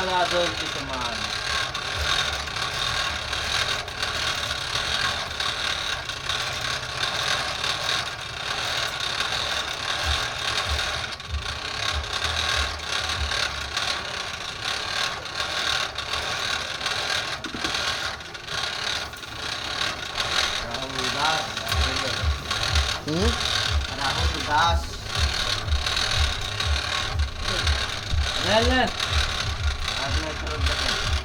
Maradol kita man. Panahon tugas. Len. Ano na tulog na